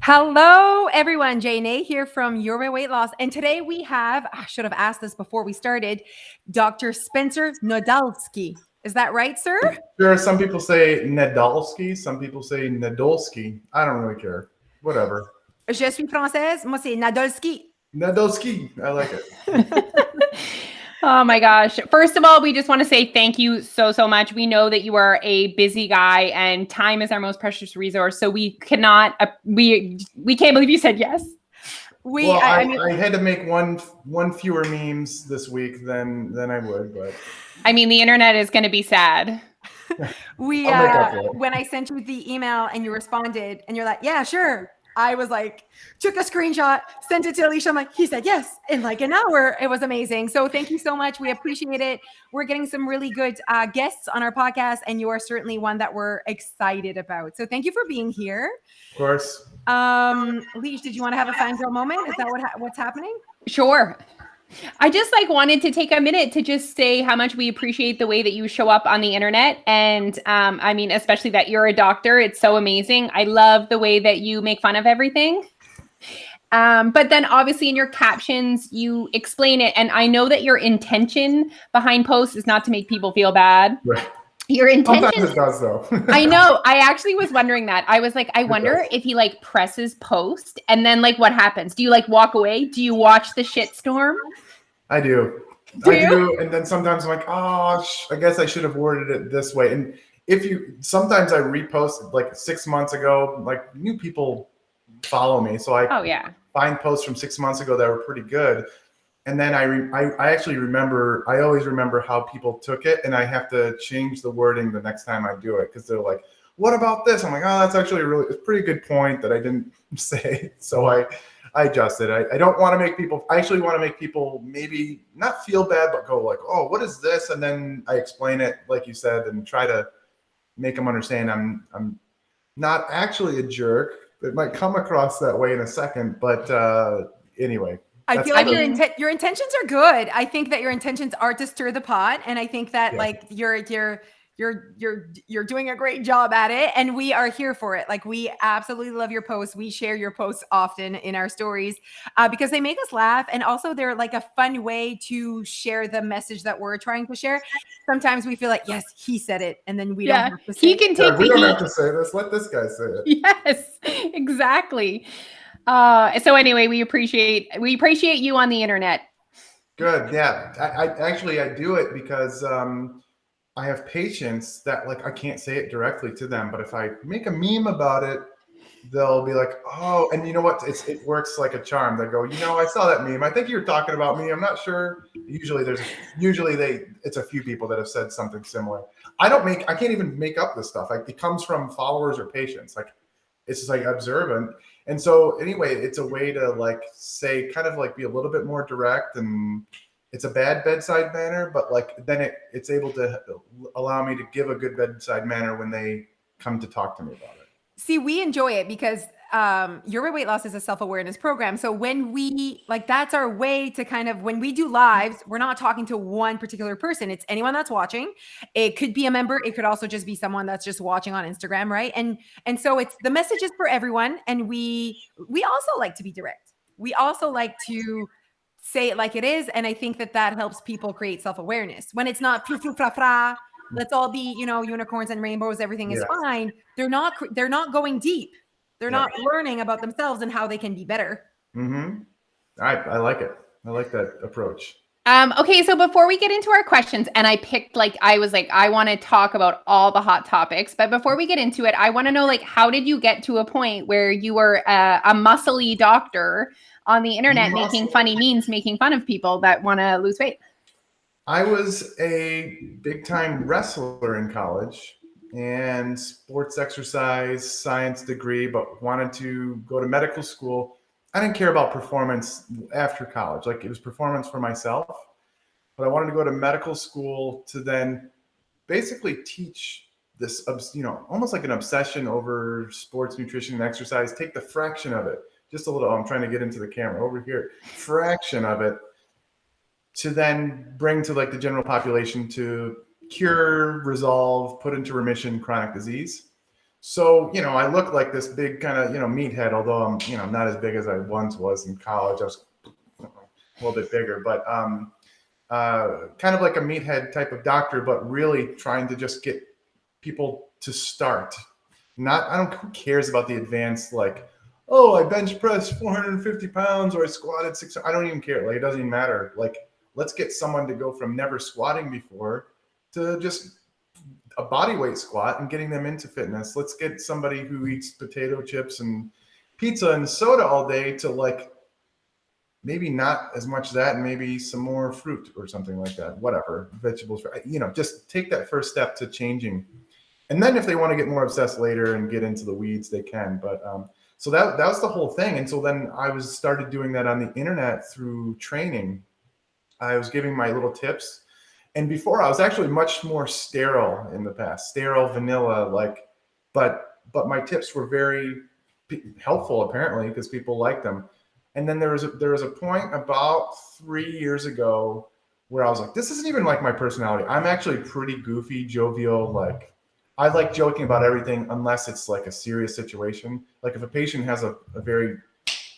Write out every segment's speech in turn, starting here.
Hello, everyone. Jane here from Youre Weight Loss. And today we have, I should have asked this before we started, Dr. Spencer Nadolsky. Is that right, sir? Sure, some people say Nadolsky, some people say Nadolsky. I don't really care. Whatever. Je suis française. Moi, c'est Nadolsky. Nadolsky. I like it. Oh my gosh. First of all, we just want to say thank you so much. We know that you are a busy guy and time is our most precious resource. So we cannot, we can't believe you said yes. I had to make one fewer memes this week than I would, but I mean, the internet is going to be sad. When I sent you the email and you responded and you're like, yeah, sure. I was like, took a screenshot, sent it to Alicia. I'm like, he said yes in like an hour. It was amazing. So thank you so much. We appreciate it. We're getting some really good guests on our podcast, and you are certainly one that we're excited about. So thank you for being here. Of course. Leash, did you want to have a fangirl moment? Is that what's happening? Sure. I just wanted to take a minute to just say how much we appreciate the way that you show up on the internet. And I mean, especially that you're a doctor. It's so amazing. I love the way that you make fun of everything. But then obviously in your captions, you explain it. And I know that your intention behind posts is not to make people feel bad. Right. Your intention. Sometimes it does, though. I know. I actually was wondering that. I was like, I wonder if he presses post and then what happens? Do you walk away? Do you watch the shitstorm? I do. I do. And then sometimes I'm like, oh, I guess I should have worded it this way. And sometimes I repost 6 months ago, new people follow me. So I find posts from 6 months ago that were pretty good. And then I actually remember, I always remember how people took it, and I have to change the wording the next time I do it because they're like, what about this? I'm like, oh, that's actually it's a pretty good point that I didn't say. So I adjusted. I don't want to make people, I actually want to make people maybe not feel bad, but go oh, what is this? And then I explain it, like you said, and try to make them understand I'm not actually a jerk. It might come across that way in a second, but anyway. I feel like your intentions are good. I think that your intentions are to stir the pot, and I think that you're doing a great job at it, and we are here for it. We absolutely love your posts. We share your posts often in our stories because they make us laugh, and also they're a fun way to share the message that we're trying to share. Sometimes we feel like, yes, he said it, and then we don't have to say he can take we don't have to say this. Let this guy say it. Yes, exactly. So anyway, we appreciate you on the internet. Good. Yeah. I do it because I have patients that I can't say it directly to them, but if I make a meme about it, they'll be like, oh, and you know what? It works like a charm. They go, I saw that meme. I think you were talking about me. I'm not sure. Usually it's a few people that have said something similar. I can't even make up this stuff. It comes from followers or patients. It's just observant. And so anyway, it's a way to say, kind of be a little bit more direct, and it's a bad bedside manner, but then it's able to allow me to give a good bedside manner when they come to talk to me about it. See, we enjoy it because Youre Weight Loss is a self-awareness program. So when we that's our way to kind of, when we do lives, we're not talking to one particular person. It's anyone that's watching. It could be a member. It could also just be someone that's just watching on Instagram, right? And so it's the messages for everyone. And we also like to be direct. We also like to say it like it is. And I think that helps people create self-awareness. When it's not fra, let's all be, unicorns and rainbows, everything is fine. They're not going deep. They're not learning about themselves and how they can be better. Mm-hmm. I like it. I like that approach. Okay, so before we get into our questions, and I picked I was I want to talk about all the hot topics, but before we get into it, I want to know how did you get to a point where you were a muscly doctor on the internet making funny memes, making fun of people that want to lose weight? I was a big time wrestler in college and sports exercise science degree, but wanted to go to medical school. I didn't care about performance after college. It was performance for myself, but I wanted to go to medical school to then basically teach this, almost like an obsession over sports, nutrition, and exercise. Take the fraction of it, just a little, I'm trying to get into the camera over here, fraction of it, to then bring to the general population to cure, resolve, put into remission chronic disease. So, I look like this big kind of, meathead, although I'm, not as big as I once was in college. I was a little bit bigger, but kind of like a meathead type of doctor, but really trying to just get people to start. Who cares about the advanced, like, oh, I bench pressed 450 pounds or I squatted 600. I don't even care. Like, it doesn't even matter. Like, let's get someone to go from never squatting before to just a body weight squat and getting them into fitness. Let's get somebody who eats potato chips and pizza and soda all day to, like, maybe not as much of that and maybe some more fruit or something like that. Whatever, vegetables, just take that first step to changing. And then if they want to get more obsessed later and get into the weeds, they can. But so that was the whole thing. And so then I started doing that on the internet through training. I was giving my little tips. And before, I was actually much more sterile in the past, sterile, vanilla, like, but my tips were very helpful apparently because people liked them. And then there was a point about 3 years ago where I was like, this isn't even like my personality. I'm actually pretty goofy, jovial, like, I like joking about everything unless it's like a serious situation. Like if a patient has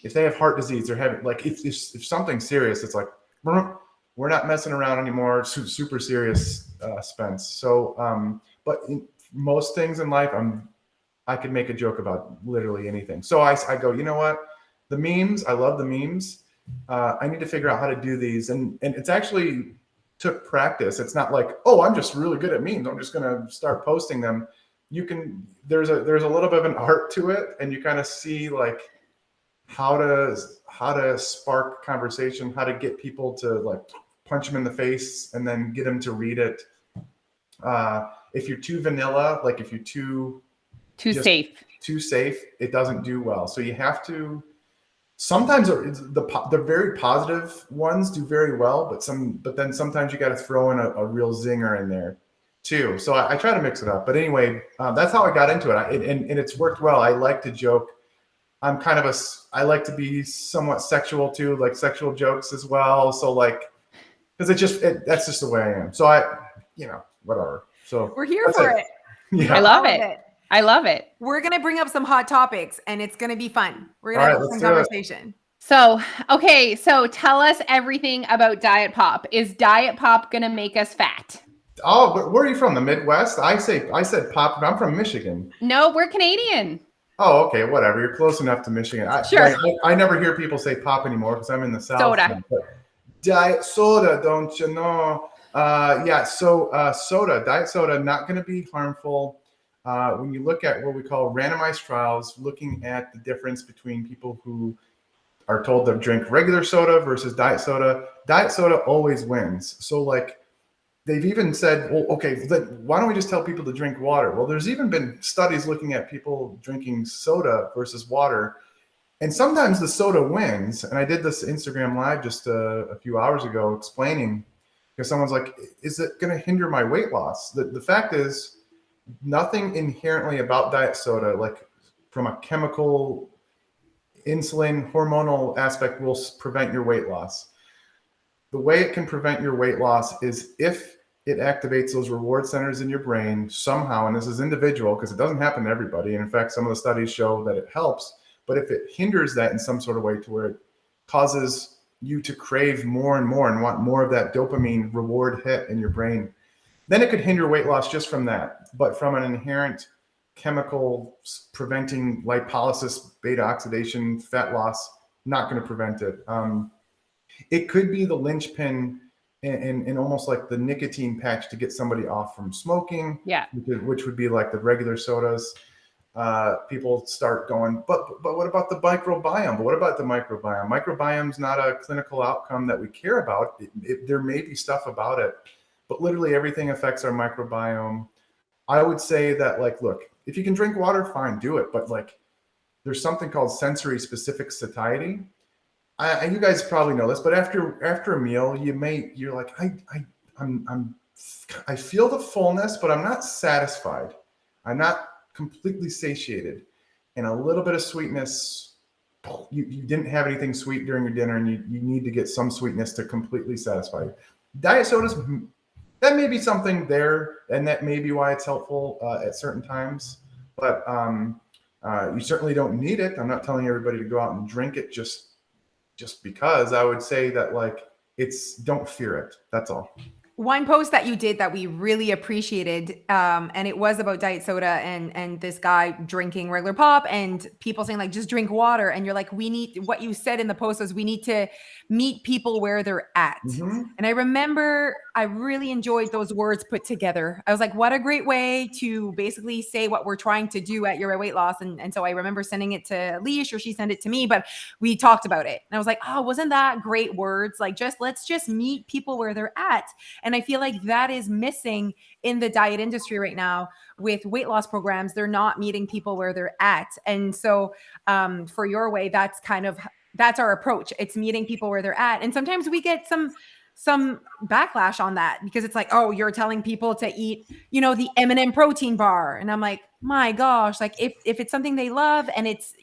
if they have heart disease or have, like, if something's serious, it's like, we're not messing around anymore. Super serious, Spence. So, but in most things in life, I could make a joke about literally anything. So I go, you know what? The memes, I love the memes. I need to figure out how to do these. And it's actually took practice. It's not like, oh, I'm just really good at memes, I'm just going to start posting them. There's a little bit of an art to it, and you kind of see like how to spark conversation, how to get people to like punch them in the face and then get them to read it. If you're too vanilla, like if you're too safe, it doesn't do well. So you have to. Sometimes the very positive ones do very well, but then sometimes you got to throw in a real zinger in there too. So I try to mix it up. But anyway, that's how I got into it. And it's worked well. I like to joke. I like to be somewhat sexual too, like sexual jokes as well. So like, because that's just the way I am. So whatever. So we're here for it. Yeah. I love it. I love it. We're going to bring up some hot topics and it's going to be fun. We're going to have some conversation. So, okay. So tell us everything about Diet Pop. Is Diet Pop going to make us fat? Oh, but where are you from? The Midwest? I said pop. I'm from Michigan. No, we're Canadian. Oh, okay. Whatever. You're close enough to Michigan. Sure. I never hear people say pop anymore because I'm in the South. Soda. Diet soda, don't you know? Soda, diet soda, not going to be harmful. When you look at what we call randomized trials, looking at the difference between people who are told to drink regular soda versus diet soda always wins. So like they've even said, well, okay, why don't we just tell people to drink water? Well, there's even been studies looking at people drinking soda versus water. And sometimes the soda wins. And I did this Instagram live just a few hours ago explaining, because someone's like, is it going to hinder my weight loss? The fact is, nothing inherently about diet soda, like from a chemical, insulin, hormonal aspect, will prevent your weight loss. The way it can prevent your weight loss is if it activates those reward centers in your brain somehow, and this is individual because it doesn't happen to everybody. And in fact, some of the studies show that it helps, but if it hinders that in some sort of way to where it causes you to crave more and want more of that dopamine reward hit in your brain, then it could hinder weight loss just from that. But from an inherent chemical preventing lipolysis, beta oxidation, fat loss, not going to prevent it. It could be the linchpin in almost like the nicotine patch to get somebody off from smoking, which would be like the regular sodas. People start going, but what about the microbiome? But what about the microbiome? Microbiome's not a clinical outcome that we care about. There may be stuff about it, but literally everything affects our microbiome. I would say that, like, look, if you can drink water, fine, do it. But like, there's something called sensory specific satiety. And you guys probably know this, but after a meal, you're like, I feel the fullness, but I'm not satisfied. I'm not completely satiated, and a little bit of sweetness. You didn't have anything sweet during your dinner, and you need to get some sweetness to completely satisfy you. Diet sodas, that may be something there, and that may be why it's helpful at certain times. but you certainly don't need it. I'm not telling everybody to go out and drink it just because. I would say that like don't fear it. That's all. One post that you did that we really appreciated, and it was about diet soda and this guy drinking regular pop and people saying like, just drink water. And you're like, what you said in the post was we need to meet people where they're at. Mm-hmm. And I remember I really enjoyed those words put together. I was like, what a great way to basically say what we're trying to do at Youre Weight Loss. And so I remember sending it to Leash, or she sent it to me, but we talked about it. And I was like, oh, wasn't that great words? Like, let's just meet people where they're at. And I feel like that is missing in the diet industry right now with weight loss programs. They're not meeting people where they're at. And so for Youre Way, that's our approach. It's meeting people where they're at. And sometimes we get some backlash on that because it's like, oh, you're telling people to eat, the M&M protein bar. And I'm like, my gosh, like if it's something they love and it's,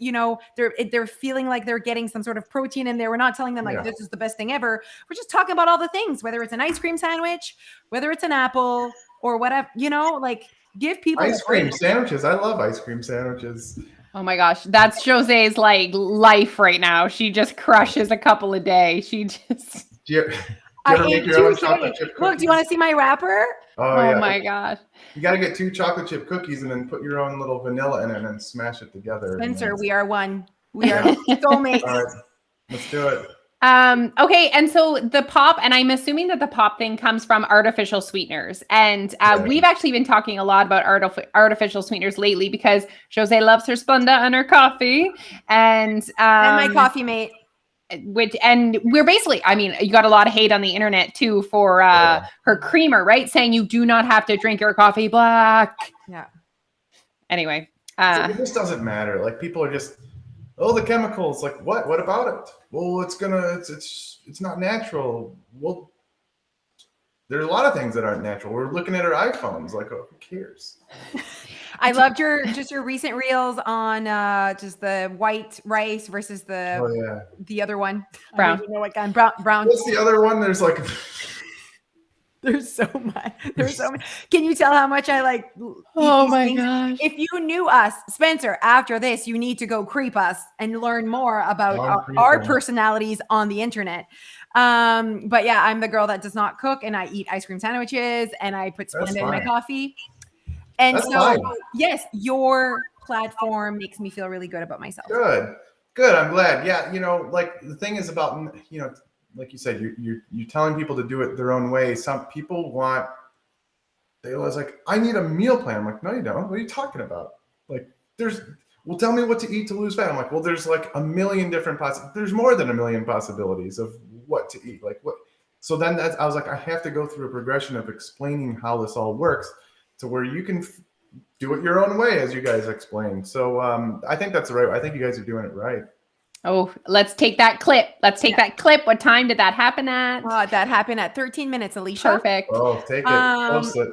they're feeling like they're getting some sort of protein in there. We're not telling them like, this is the best thing ever. We're just talking about all the things, whether it's an ice cream sandwich, whether it's an apple or whatever, like give people ice cream sandwiches. I love ice cream sandwiches. Oh my gosh, that's Jose's like life right now. She just crushes a couple a day. She just. Do you ever make your own chocolate chip cookies? Look, do you want to see my wrapper? Oh my gosh. You got to get 2 chocolate chip cookies and then put your own little vanilla in it and then smash it together. Spencer, we are one. We are soulmates. All right, let's do it. Okay. And so the pop, and I'm assuming that the pop thing comes from artificial sweeteners. And we've actually been talking a lot about artificial sweeteners lately because Jose loves her Splenda and her coffee. And my coffee mate. And we're basically, I mean, you got a lot of hate on the internet too for her creamer, right? Saying you do not have to drink your coffee black. Yeah. Anyway. It just doesn't matter. Like people are just, oh, the chemicals. Like what? What about it? Well, it's not natural. Well, there's a lot of things that aren't natural. We're looking at our iPhones. Like, oh, who cares? I loved your recent reels on just the white rice versus the other one. Brown. I don't even know what kind. Brown. What's the other one? There's like there's so much. There's so much. Can you tell how much I like? Oh my gosh. If you knew us, Spencer, after this, you need to go creep us and learn more about our personalities on the internet. But yeah, I'm the girl that does not cook and I eat ice cream sandwiches and I put Splenda in my coffee. And That's so, fine. yes, your platform makes me feel really good about myself. Good. I'm glad. Yeah. Like the thing is about, like you said, you're telling people to do it their own way. Some people they always like, I need a meal plan. I'm like, no, you don't. What are you talking about? Like tell me what to eat to lose fat. I'm like, well, there's like a million different there's more than a million possibilities of what to eat. Like what? So then I was like, I have to go through a progression of explaining how this all works to where you can do it your own way, as you guys explained. So I think that's the right way. I think you guys are doing it right. Oh, let's take that clip. That clip. What time did that happen at? That happened at 13 minutes, Alicia. Perfect. Oh, take it. Post it.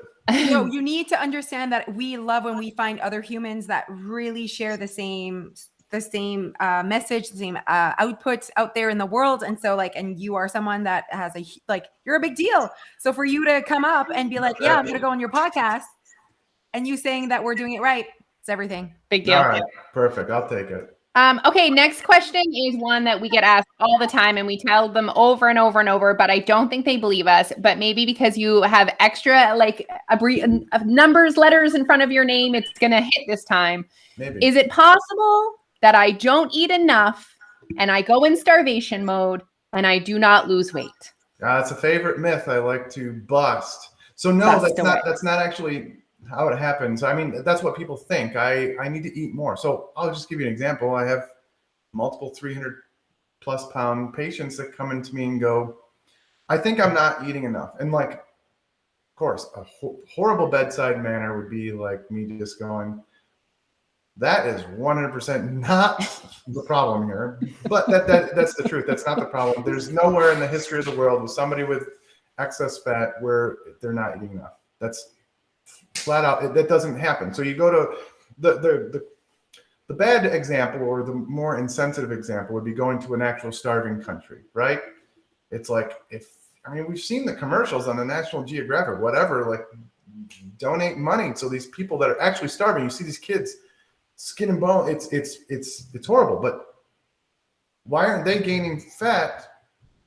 You need to understand that we love when we find other humans that really share the same message, the same output out there in the world. And so and you are someone that has you're a big deal. So for you to come up and be like, yeah, I'm going to go on your podcast and you saying that we're doing it right, it's everything. Big deal. All right. Perfect. I'll take it. Okay, next question is one that we get asked all the time and we tell them over and over and over, but I don't think they believe us. But maybe because you have extra numbers, letters in front of your name, it's going to hit this time. Maybe. Is it possible that I don't eat enough and I go in starvation mode and I do not lose weight? It's a favorite myth I like to bust. So no, that's not actually how it happens. I mean, that's what people think. I need to eat more. So I'll just give you an example. I have multiple 300+ pound patients that come into me and go, I think I'm not eating enough. And of course, a horrible bedside manner would be like me just going, that is 100% not the problem here. But that's the truth. That's not the problem. There's nowhere in the history of the world with somebody with excess fat where they're not eating enough. That's flat out, that doesn't happen. So you go to the bad example, or the more insensitive example would be going to an actual starving country, right? It's like we've seen the commercials on the National Geographic, whatever, like donate money. So these people that are actually starving, you see these kids skin and bone. It's horrible. But why aren't they gaining fat?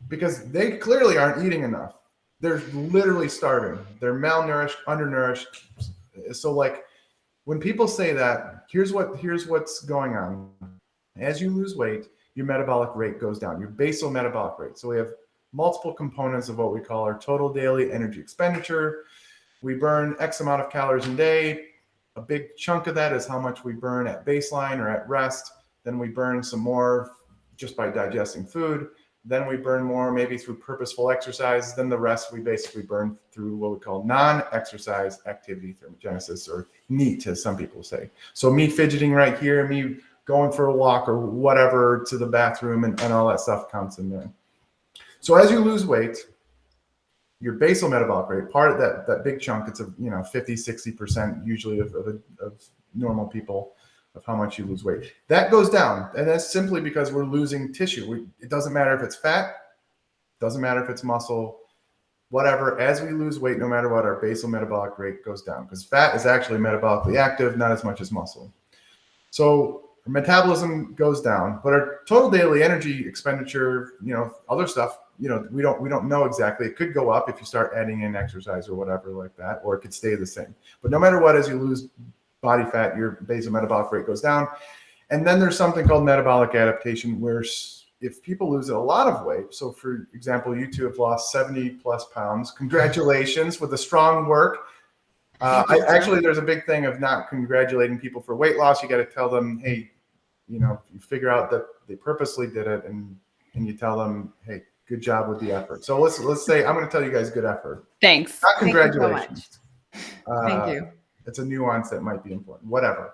Because they clearly aren't eating enough. They're literally starving. They're malnourished, undernourished. So like when people say that, here's what's going on. As you lose weight, your metabolic rate goes down, your basal metabolic rate. So we have multiple components of what we call our total daily energy expenditure. We burn X amount of calories a day. A big chunk of that is how much we burn at baseline or at rest. Then we burn some more just by digesting food. Then we burn more maybe through purposeful exercise. Then the rest we basically burn through what we call non-exercise activity thermogenesis, or NEAT, as some people say. So me fidgeting right here, me going for a walk or whatever to the bathroom and all that stuff counts in there. So as you lose weight, your basal metabolic rate, part of that big chunk, it's 50, 60% usually of normal people, of how much you lose weight. That goes down, and that's simply because we're losing tissue. It doesn't matter if it's fat, doesn't matter if it's muscle, whatever. As we lose weight, no matter what, our basal metabolic rate goes down, because fat is actually metabolically active, not as much as muscle. So our metabolism goes down, but our total daily energy expenditure, other stuff, we don't know exactly. It could go up if you start adding in exercise or whatever like that, or it could stay the same. But no matter what, as you lose body fat, your basal metabolic rate goes down. And then there's something called metabolic adaptation, where if people lose a lot of weight, so for example, you two have lost 70 plus pounds, congratulations with the strong work. There's a big thing of not congratulating people for weight loss. You got to tell them, hey, you figure out that they purposely did it, and you tell them, hey, good job with the effort. So let's say I'm going to tell you guys good effort. Thanks. Not congratulations. Thank you. It's a nuance that might be important. Whatever.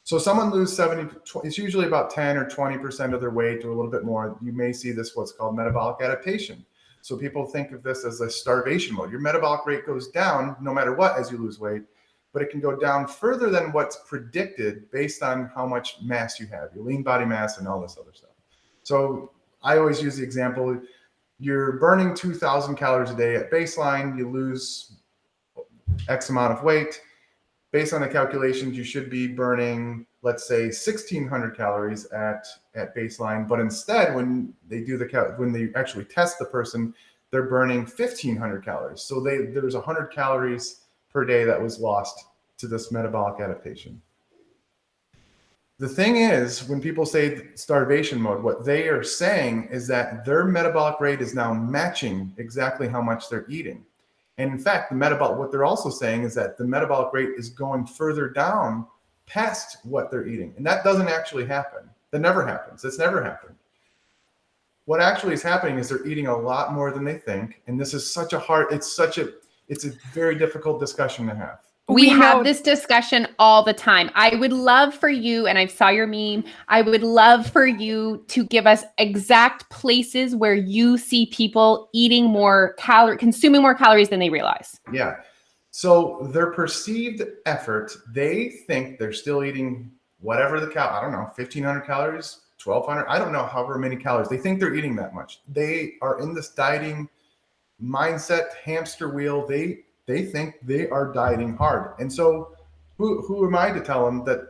So someone lose 70, it's usually about 10 or 20% of their weight, or a little bit more. You may see this what's called metabolic adaptation. So people think of this as a starvation mode. Your metabolic rate goes down no matter what as you lose weight, but it can go down further than what's predicted based on how much mass you have, your lean body mass and all this other stuff. So I always use the example, you're burning 2,000 calories a day at baseline, you lose X amount of weight. Based on the calculations, you should be burning, let's say, 1,600 calories at baseline. But instead, when they actually test the person, they're burning 1,500 calories. So there's 100 calories per day that was lost to this metabolic adaptation. The thing is, when people say starvation mode, what they are saying is that their metabolic rate is now matching exactly how much they're eating. And in fact, what they're also saying is that the metabolic rate is going further down past what they're eating. And that doesn't actually happen. That never happens. It's never happened. What actually is happening is they're eating a lot more than they think. And this is it's a very difficult discussion to have. We have this discussion all the time. I would love for you, and I saw your meme, I would love for you to give us exact places where you see people eating consuming more calories than they realize. Yeah. So their perceived effort, they think they're still eating whatever I don't know, 1,500 calories, 1,200, I don't know, however many calories. They think they're eating that much. They are in this dieting mindset hamster wheel. They think they are dieting hard. And so who am I to tell them that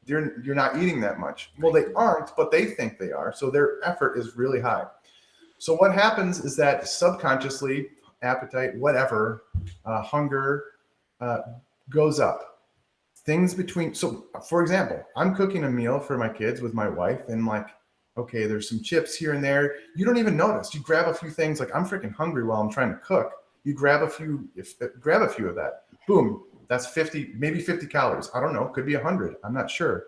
you're not eating that much? Well, they aren't, but they think they are. So their effort is really high. So what happens is that subconsciously, appetite, whatever, hunger goes up. So for example, I'm cooking a meal for my kids with my wife, and okay, there's some chips here and there. You don't even notice. You grab a few things, I'm freaking hungry while I'm trying to cook. You grab a few of that. Boom, that's 50, maybe 50 calories. I don't know, could be 100. I'm not sure.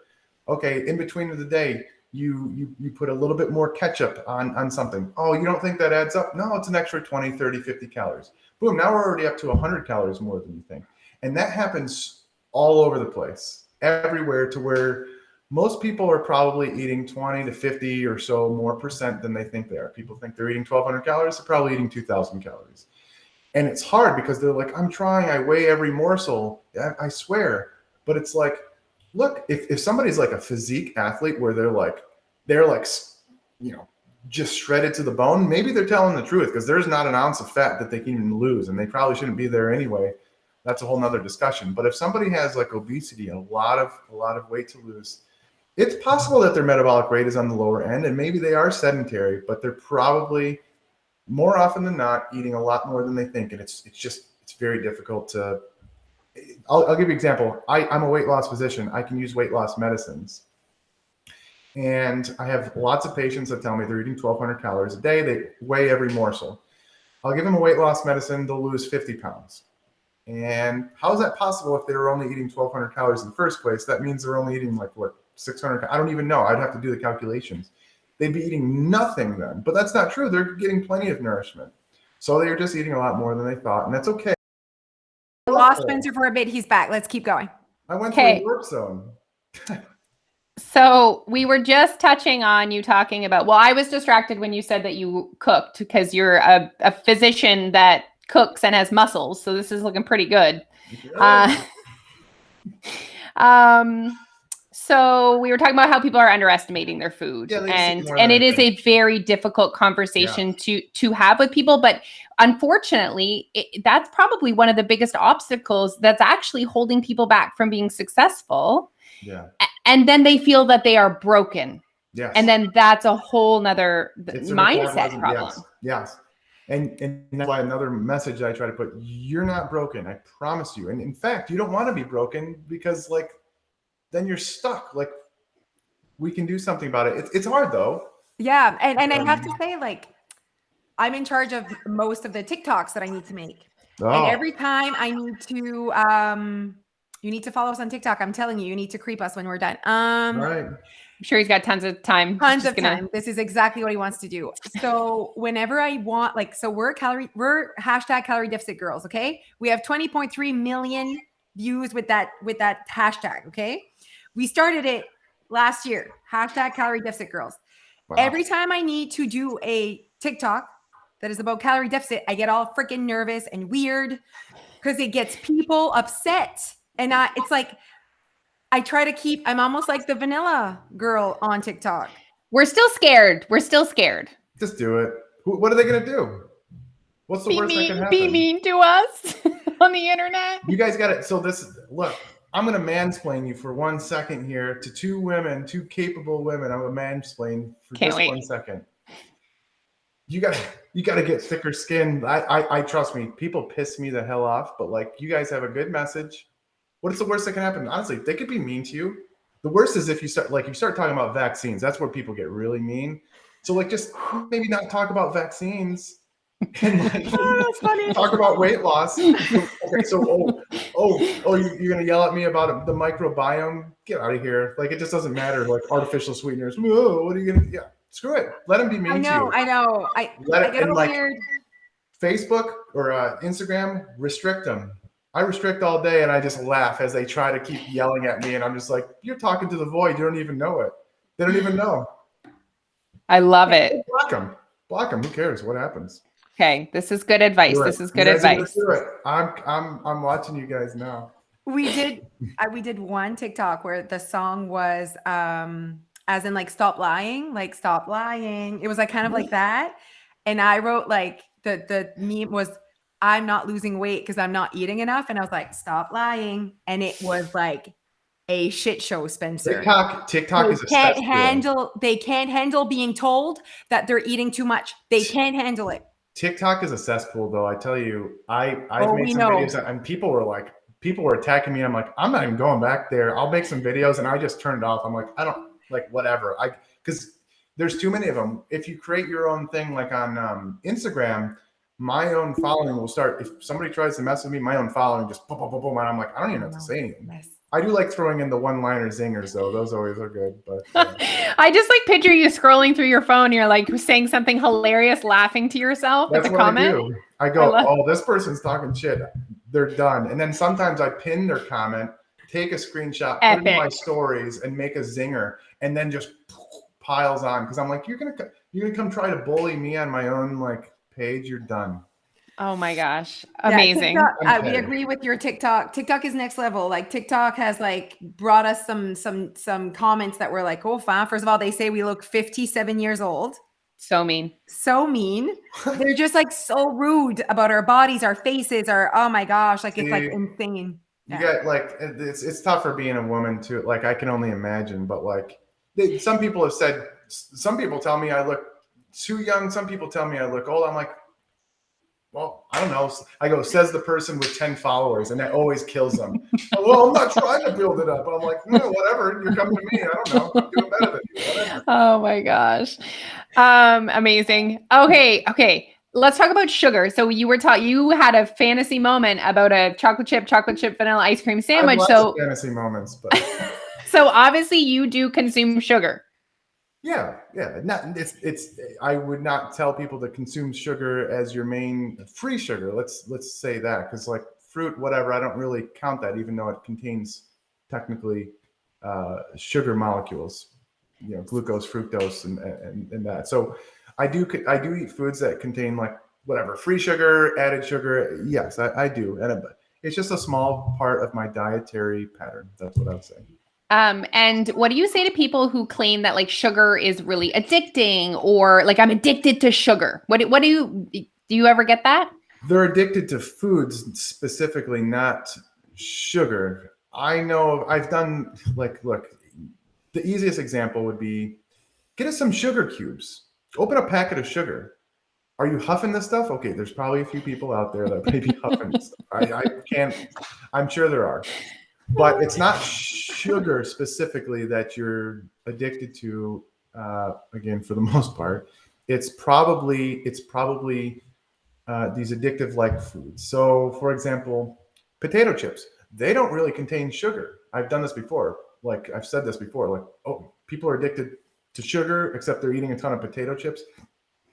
Okay, in between of the day, you put a little bit more ketchup on something. Oh, you don't think that adds up? No, it's an extra 20, 30, 50 calories. Boom, now we're already up to 100 calories more than you think. And that happens all over the place, everywhere, to where most people are probably eating 20 to 50 or so more percent than they think they are. People think they're eating 1,200 calories, they're probably eating 2,000 calories. And it's hard because they're like, I'm trying, I weigh every morsel, I swear. But it's like, look, if somebody's like a physique athlete where they're just shredded to the bone, maybe they're telling the truth, because there's not an ounce of fat that they can even lose, and they probably shouldn't be there anyway. that's a whole nother discussion. But if somebody has like obesity and a lot of weight to lose, it's possible that their metabolic rate is on the lower end, and maybe they are sedentary, but they're probably more often than not eating a lot more than they think. And it's very difficult to, I'll give you an example. I'm a weight loss physician. I can use weight loss medicines. And I have lots of patients that tell me they're eating 1,200 calories a day. They weigh every morsel. I'll give them a weight loss medicine. They'll lose 50 pounds. And how is that possible if they were only eating 1,200 calories in the first place? That means they're only eating like what, 600? I don't even know. I'd have to do the calculations. They'd be eating nothing then. But that's not true. They're getting plenty of nourishment. So they're just eating a lot more than they thought. And that's okay. I lost Spencer for a bit. He's back. Let's keep going. I went through a warp zone. So we were just touching on you talking about, well, I was distracted when you said that you cooked because you're a physician that cooks and has muscles. So this is looking pretty good. So we were talking about how people are underestimating their food, and it is a very difficult conversation to have with people. But unfortunately, that's probably one of the biggest obstacles that's actually holding people back from being successful. Yeah. And then they feel that they are broken. Yes. And then that's a whole nother mindset problem. Yes. And that's why another message I try to put, you're not broken. I promise you. And in fact, you don't want to be broken because like, then you're stuck. Like we can do something about it. It's hard though. Yeah. And I have to say, like, I'm in charge of most of the TikToks that I need to make. Oh. And every time I need to, you need to follow us on TikTok. I'm telling you, you need to creep us when we're done. Right. I'm sure he's got tons of time. Time. This is exactly what he wants to do. So whenever I want, like, so we're hashtag calorie deficit girls. Okay. We have 20.3 million views with that hashtag. Okay. We started it last year. Hashtag calorie deficit girls. Wow. Every time I need to do a TikTok that is about calorie deficit, I get all freaking nervous and weird because it gets people upset. And it's like, I try to keep, I'm almost like the vanilla girl on TikTok. We're still scared. Just do it. What are they going to do? What's the worst that can happen? Be mean to us on the internet. You guys got it. So look, I'm going to mansplain you for 1 second here to two capable women. I'm going to mansplain for just 1 second. You got to get thicker skin. I trust me. People piss me the hell off, but like you guys have a good message. What is the worst that can happen? Honestly, they could be mean to you. The worst is if you start talking about vaccines. That's where people get really mean. So like, just maybe not talk about vaccines and like, talk about weight loss. Okay, so you're gonna yell at me about the microbiome? Get out of here! Like it just doesn't matter. Like artificial sweeteners. Whoa, what are you gonna? Yeah, screw it. Let them be mean to you. I know. I get weird. Facebook or Instagram, restrict them. I restrict all day and I just laugh as they try to keep yelling at me. And I'm just like, you're talking to the void. You don't even know it. They don't even know. I love it. Block them. Who cares? What happens? Okay. This is good advice. This is good advice. Do it. I'm watching you guys now. We did one TikTok where the song was, as in like, stop lying. It was like kind of like that. And I wrote like the meme was, I'm not losing weight because I'm not eating enough. And I was like, stop lying. And it was like a shit show, Spencer. TikTok is a cesspool. They can't handle being told that they're eating too much. They can't handle it. TikTok is a cesspool though. I tell you, I've made some videos and people were attacking me. I'm like, I'm not even going back there. I'll make some videos and I just turned it off. I'm like, I don't like whatever. Because there's too many of them. If you create your own thing, like on Instagram, my own following will start. If somebody tries to mess with me, my own following just boom, boom, boom, boom, and I'm like, I don't even have to say anything. Yes. I do like throwing in the one-liner zingers though. Those always are good. But I just like picture you scrolling through your phone. You're like saying something hilarious, laughing to yourself at the comment. I go, this person's talking shit. They're done. And then sometimes I pin their comment, take a screenshot, put it in my stories, and make a zinger, and then just piles on because I'm like, you're gonna come try to bully me on my own like page, you're done. Oh my gosh. Amazing. Yeah, we agree with your TikTok. TikTok is next level. Like TikTok has like brought us some comments that were like, oh, fine. First of all, they say we look 57 years old. So mean. So mean. They're just like so rude about our bodies, our faces, oh my gosh, like it's like insane. You got like it's tougher being a woman too. Like I can only imagine, but like some people have said, some people tell me I look too young. Some people tell me I look old. I'm like, well, I don't know. I go, says the person with 10 followers, and that always kills them. Well, I'm not trying to build it up. I'm like, no, whatever. You're coming to me. I don't know. I'm doing better than you. Whatever. Oh my gosh. Amazing. Okay. Let's talk about sugar. So you had a fantasy moment about a chocolate chip vanilla ice cream sandwich. I have lots of fantasy moments, but so obviously you do consume sugar. Yeah. I would not tell people to consume sugar as your main free sugar. Let's say that, because like fruit, whatever, I don't really count that, even though it contains technically sugar molecules, glucose, fructose, and that. So I do eat foods that contain like whatever free sugar, added sugar. Yes, I do, and it's just a small part of my dietary pattern. That's what I would say. And what do you say to people who claim that like sugar is really addicting, or like I'm addicted to sugar? What do you ever get that? They're addicted to foods specifically, not sugar. I know I've done like, look, the easiest example would be get us some sugar cubes. Open a packet of sugar. Are you huffing this stuff? Okay, there's probably a few people out there that may be huffing this stuff. I'm sure there are. But it's not sugar specifically that you're addicted to. Again, for the most part, it's probably these addictive like foods. So, for example, potato chips. They don't really contain sugar. I've done this before. Like I've said this before. Like, oh, people are addicted to sugar, except they're eating a ton of potato chips.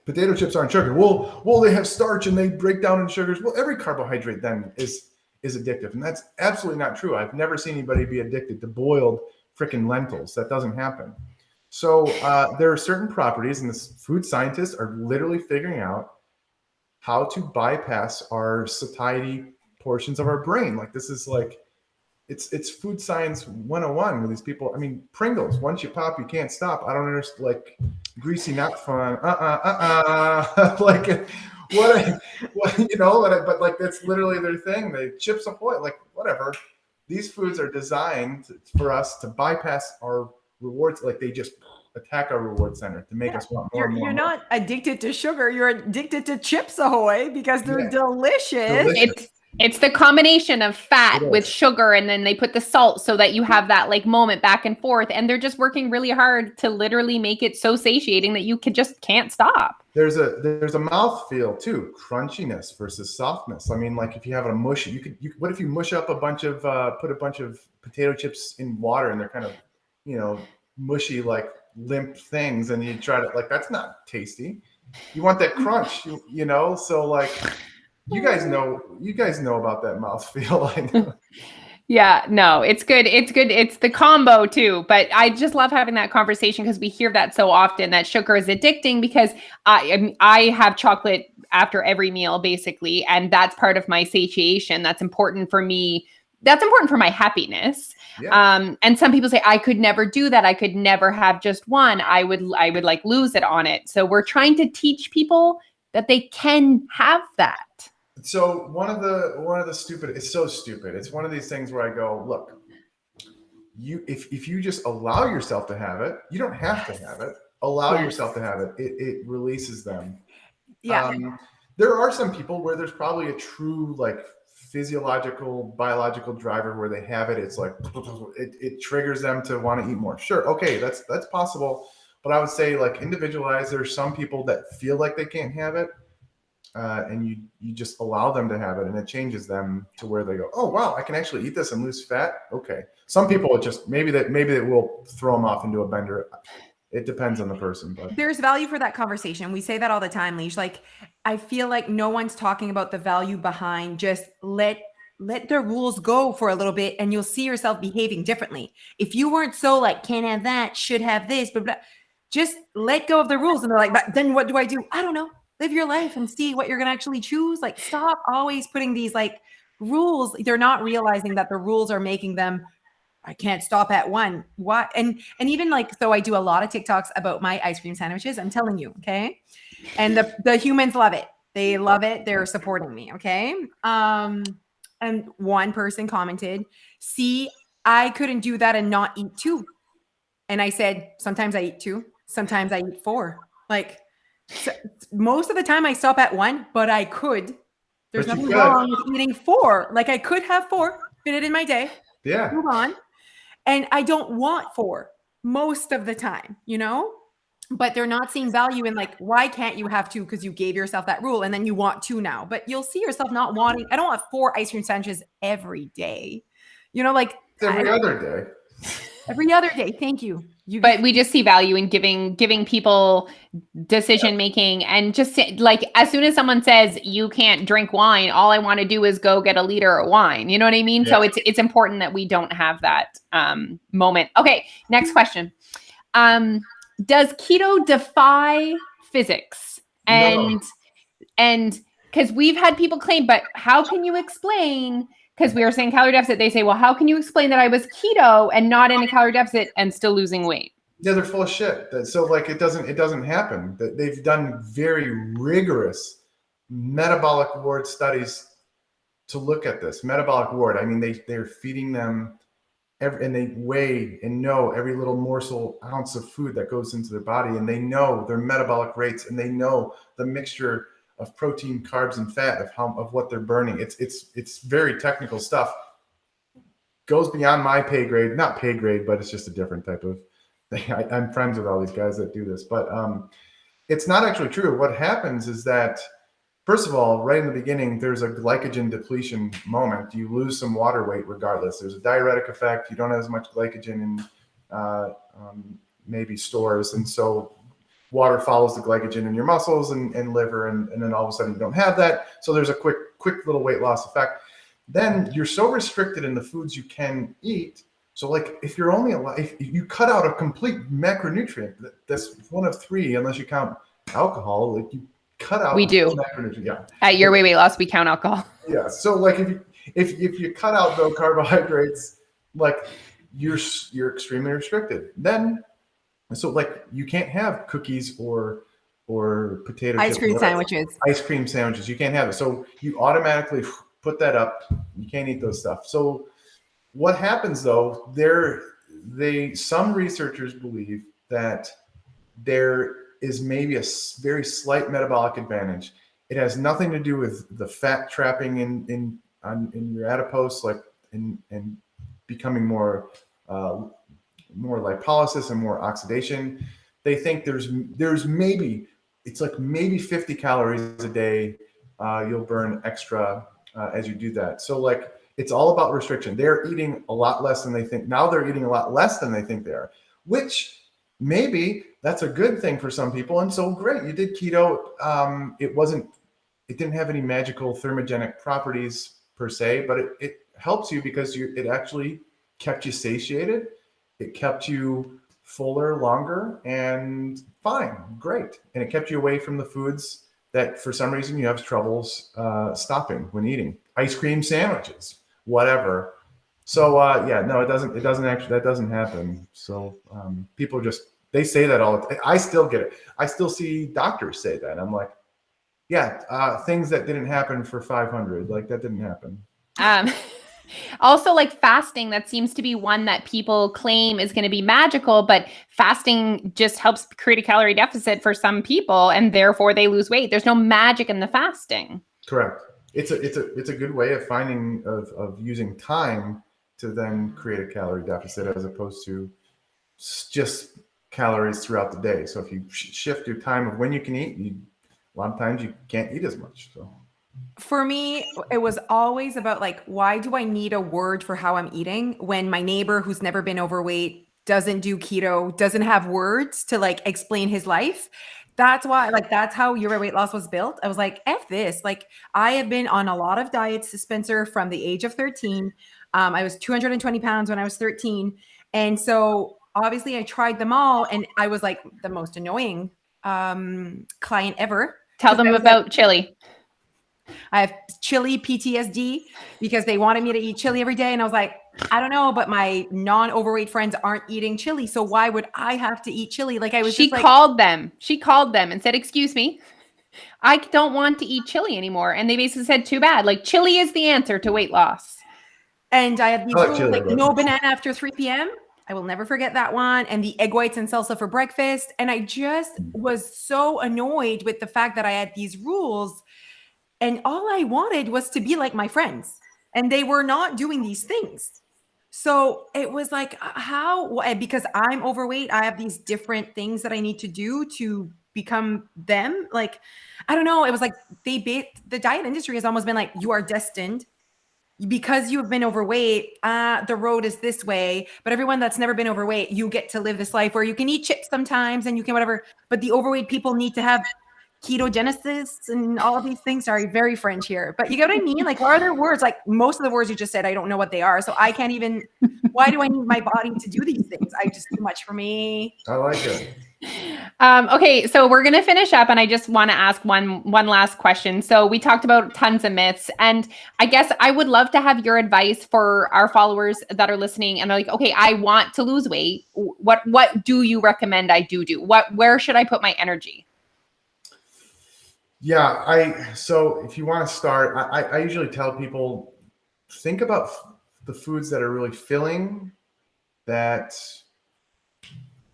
Potato chips aren't sugar. Well, they have starch and they break down in sugars. Well, every carbohydrate then is addictive. And that's absolutely not true. I've never seen anybody be addicted to boiled freaking lentils. That doesn't happen. So there are certain properties, and the food scientists are literally figuring out how to bypass our satiety portions of our brain. Like this is like, it's food science 101 with these people. I mean, Pringles, once you pop, you can't stop. I don't understand, like greasy, not fun. Like, but like that's literally their thing. They Chips Ahoy, like whatever. These foods are designed for us to bypass our rewards. Like they just attack our reward center to make us want more and more. You're not addicted to sugar. You're addicted to Chips Ahoy because they're delicious. It's the combination of fat with sugar, and then they put the salt so that you have that like moment back and forth. And they're just working really hard to literally make it so satiating that you can't stop. There's a mouthfeel too, crunchiness versus softness. I mean, like if you have a mush, what if you mush up put a bunch of potato chips in water and they're kind of, mushy, like limp things, and you try to, like, that's not tasty. You want that crunch, so like, you guys know about that mouthfeel. I know. Yeah, no, it's good. It's the combo too. But I just love having that conversation because we hear that so often, that sugar is addicting, because I have chocolate after every meal basically. And that's part of my satiation. That's important for me. That's important for my happiness. Yeah. And some people say, I could never do that. I could never have just one. I would like lose it on it. So we're trying to teach people that they can have that. So one of the stupid, it's so stupid. It's one of these things where I go, look, if you just allow yourself to have it, you don't have to have it. Allow yourself to have it. It releases them. Yeah. There are some people where there's probably a true like physiological, biological driver where they have it. It's like it triggers them to want to eat more. Sure, okay, that's possible. But I would say like individualized. There's some people that feel like they can't have it. And you just allow them to have it, and it changes them to where they go, oh wow, I can actually eat this and lose fat. Okay. Some people it just maybe it will throw them off into a bender. It depends on the person, but there's value for that conversation. We say that all the time, Leash. Like I feel like no one's talking about the value behind just let the rules go for a little bit, and you'll see yourself behaving differently. If you weren't so like can't have that, should have this, but just let go of the rules, and they're like, but then what do? I don't know. Live your life and see what you're going to actually choose. Like, stop always putting these like rules. They're not realizing that the rules are making them I can't stop at one. What? And even like, so I do a lot of TikToks about my ice cream sandwiches. I'm telling you, okay? And the humans love it. They love it. They're supporting me, okay? And one person commented, "See, I couldn't do that and not eat two." And I said, "Sometimes I eat two, sometimes I eat four. Like, so most of the time I stop at one, but I could. There's But you nothing could. wrong with eating four. Like, I could have four, fit it in my day, Yeah. move on. And I don't want four most of the time, but they're not seeing value in like, why can't you have two? Because you gave yourself that rule and then you want two now, but you'll see yourself not wanting. I don't want 4 ice cream sandwiches every day, like Every other day. every other day. Thank you. But we just see value in giving people decision making, and just like, as soon as someone says you can't drink wine, all I want to do is go get a liter of wine. You know what I mean? Yeah. So it's important that we don't have that moment. Okay, next question. Does keto defy physics? And because we've had people claim, but how can you explain? Because we were saying calorie deficit, they say, well, how can you explain that I was keto and not in a calorie deficit and still losing weight? Yeah, they're full of shit. So like it doesn't happen. They've done very rigorous metabolic ward studies to look at this. Metabolic ward, I mean, they're feeding them and they weigh and know every little morsel, ounce of food that goes into their body, and they know their metabolic rates, and they know the mixture of protein, carbs, and fat of what they're burning. It's very technical stuff. Goes beyond my pay grade, not pay grade, but it's just a different type of thing. I'm friends with all these guys that do this, but it's not actually true. What happens is that, first of all, right in the beginning, there's a glycogen depletion moment. You lose some water weight regardless. There's a diuretic effect. You don't have as much glycogen in maybe stores, and so water follows the glycogen in your muscles and liver, and then all of a sudden you don't have that. So there's a quick little weight loss effect. Then you're so restricted in the foods you can eat. So like if you're only if you cut out a complete macronutrient, that's one of 3, unless you count alcohol, like you cut out. We do. Macronutrient. Yeah. At Youre Weight Loss, we count alcohol. Yeah. So like if you cut out those carbohydrates, like you're extremely restricted. Then so like you can't have cookies or potato ice chips, cream sandwiches. Ice cream sandwiches. You can't have it. So you automatically put that up. You can't eat those stuff. So what happens though, some researchers believe that there is maybe a very slight metabolic advantage. It has nothing to do with the fat trapping in your adipose, like and becoming more lipolysis and more oxidation. They think there's maybe 50 calories a day you'll burn extra as you do that. So like it's all about restriction. They're eating a lot less than they think. Now they're eating a lot less than they think they are, which maybe that's a good thing for some people. And so great, you did keto. It didn't have any magical thermogenic properties per se, but it helps you because it actually kept you satiated. It kept you fuller longer, and fine, great. And it kept you away from the foods that for some reason you have troubles stopping when eating. Ice cream sandwiches, whatever. So no, it doesn't happen. So people they say that all the time. I still get it. I still see doctors say that. I'm like, yeah, things that didn't happen for 500, like that didn't happen. Also, like fasting, that seems to be one that people claim is going to be magical, but fasting just helps create a calorie deficit for some people, and therefore they lose weight. There's no magic in the fasting. Correct. It's a good way of finding of using time to then create a calorie deficit as opposed to just calories throughout the day. So if you shift your time of when you can eat, a lot of times you can't eat as much. So. For me, it was always about like, why do I need a word for how I'm eating when my neighbor who's never been overweight, doesn't do keto, doesn't have words to like explain his life? That's why, like, that's how Youre Weight Loss was built. I was like, F this. Like, I have been on a lot of diets, Spencer, from the age of 13. I was 220 pounds when I was 13. And so obviously I tried them all, and I was like the most annoying client ever. Tell them about chili. I have chili PTSD because they wanted me to eat chili every day. And I was like, I don't know, but my non-overweight friends aren't eating chili. So why would I have to eat chili? Like I was She called them and said, excuse me, I don't want to eat chili anymore. And they basically said, too bad. Like chili is the answer to weight loss. And I had these I like rules, chili, like but- no banana after 3 p.m. I will never forget that one. And the egg whites and salsa for breakfast. And I just was so annoyed with the fact that I had these rules. And all I wanted was to be like my friends. And they were not doing these things. So it was like, how? Because I'm overweight, I have these different things that I need to do to become them. Like, I don't know. It was like the diet industry has almost been like, you are destined because you have been overweight, the road is this way. But everyone that's never been overweight, you get to live this life where you can eat chips sometimes and you can whatever. But the overweight people need to have ketogenesis and all of these things. Sorry, very French here. But you get what I mean? Like, what are their words? Like most of the words you just said, I don't know what they are. So I can't even, why do I need my body to do these things? I just too much for me. I like it. Okay, so we're gonna finish up, and I just want to ask one last question. So we talked about tons of myths, and I guess I would love to have your advice for our followers that are listening and are like, okay, I want to lose weight. What do you recommend I do? Where should I put my energy? Yeah, so if you want to start, I usually tell people, think about the foods that are really filling, that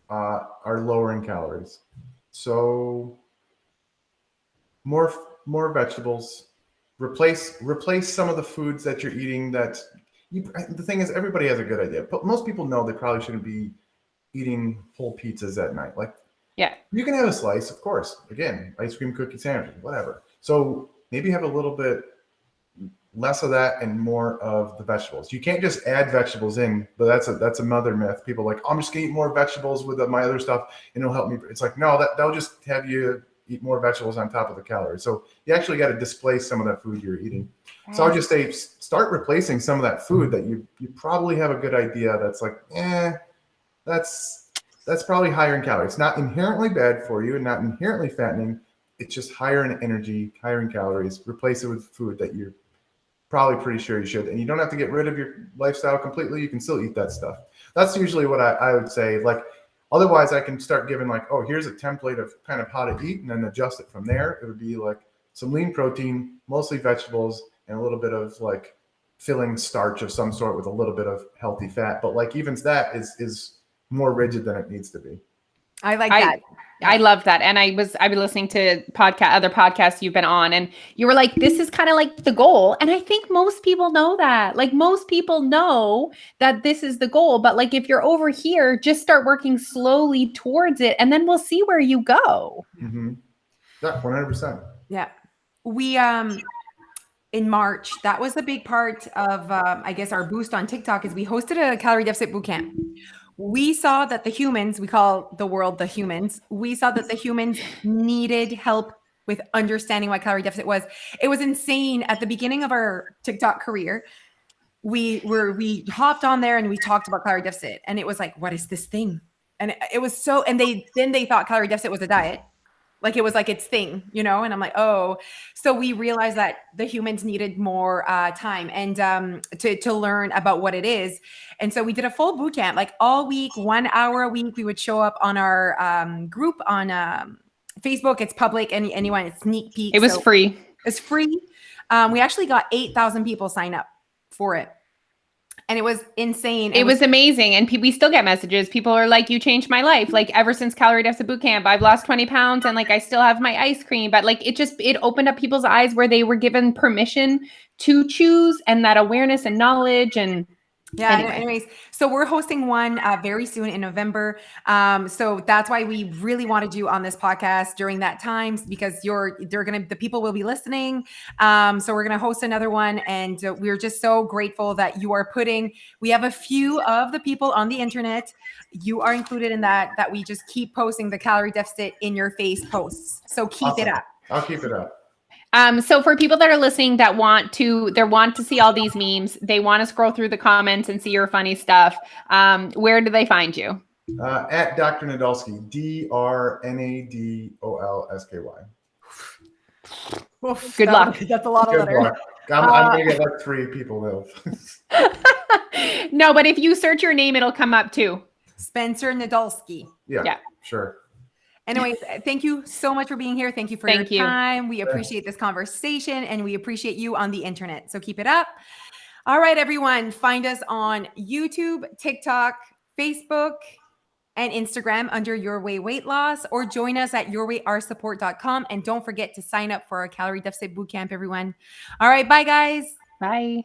are lower in calories. So more vegetables. Replace some of the foods that you're eating. The thing is, everybody has a good idea, but most people know they probably shouldn't be eating whole pizzas at night. Like, yeah, you can have a slice, of course. Again, ice cream, cookie sandwich, whatever. So maybe have a little bit less of that and more of the vegetables. You can't just add vegetables in, but that's another myth. People are like, oh, I'm just gonna eat more vegetables with my other stuff and it'll help me. It's like, no, that'll just have you eat more vegetables on top of the calories. So you actually got to displace some of that food you're eating. So I would just say, start replacing some of that food that you probably have a good idea that's like, that's probably higher in calories. It's not inherently bad for you and not inherently fattening. It's just higher in energy, higher in calories. Replace it with food that you're probably pretty sure you should. And you don't have to get rid of your lifestyle completely. You can still eat that stuff. That's usually what I would say. Like, otherwise I can start giving like, oh, here's a template of kind of how to eat and then adjust it from there. It would be like some lean protein, mostly vegetables, and a little bit of like filling starch of some sort with a little bit of healthy fat. But like even that is more rigid than it needs to be. I like that. I love that. And I've been listening to other podcasts you've been on, and you were like, this is kind of like the goal. And I think most people know that. Like most people know that this is the goal. But like if you're over here, just start working slowly towards it, and then we'll see where you go. Mm-hmm. Yeah, 100%. Yeah. We in March, that was a big part of I guess our boost on TikTok is we hosted a calorie deficit bootcamp. We saw that the humans, we call the world the humans, we saw that the humans needed help with understanding what calorie deficit was. It was insane. At the beginning of our TikTok career, we hopped on there and we talked about calorie deficit, and it was like, what is this thing? And it was so, and they thought calorie deficit was a diet. Like it was like its thing, you know? And I'm like, oh, so we realized that the humans needed more time and to learn about what it is. And so we did a full boot camp, like all week, 1 hour a week. We would show up on our group on Facebook. It's public. Anyone, it's sneak peek. It was free. It's free. We actually got 8,000 people sign up for it. And it was insane. It was amazing. And we still get messages. People are like, you changed my life. Like ever since Calorie Deficit Bootcamp, I've lost 20 pounds and like, I still have my ice cream, but like, it opened up people's eyes where they were given permission to choose, and that awareness and knowledge. And yeah, anyways, so we're hosting one very soon in November. So that's why we really wanted you on this podcast during that time, because the people will be listening. So we're going to host another one, and we're just so grateful that you are we have a few of the people on the internet. You are included in that we just keep posting the calorie deficit in your face posts. So keep it up. I'll keep it up. So for people that are listening that want to see all these memes, they want to scroll through the comments and see your funny stuff. Where do they find you? At Dr. Nadolsky, DrNadolsky. Oof, Good luck. That's a lot of Good letters. luck. I'm gonna get like 3 people though. No, but if you search your name, it'll come up too. Spencer Nadolsky. Yeah. Sure. Anyways, thank you so much for being here. Thank you for Thank you. your time. We appreciate this conversation and we appreciate you on the internet. So keep it up. All right, everyone. Find us on YouTube, TikTok, Facebook, and Instagram under Your Way Weight Loss, or join us at yourwayrsupport.com. And don't forget to sign up for our calorie deficit bootcamp, everyone. All right. Bye, guys. Bye.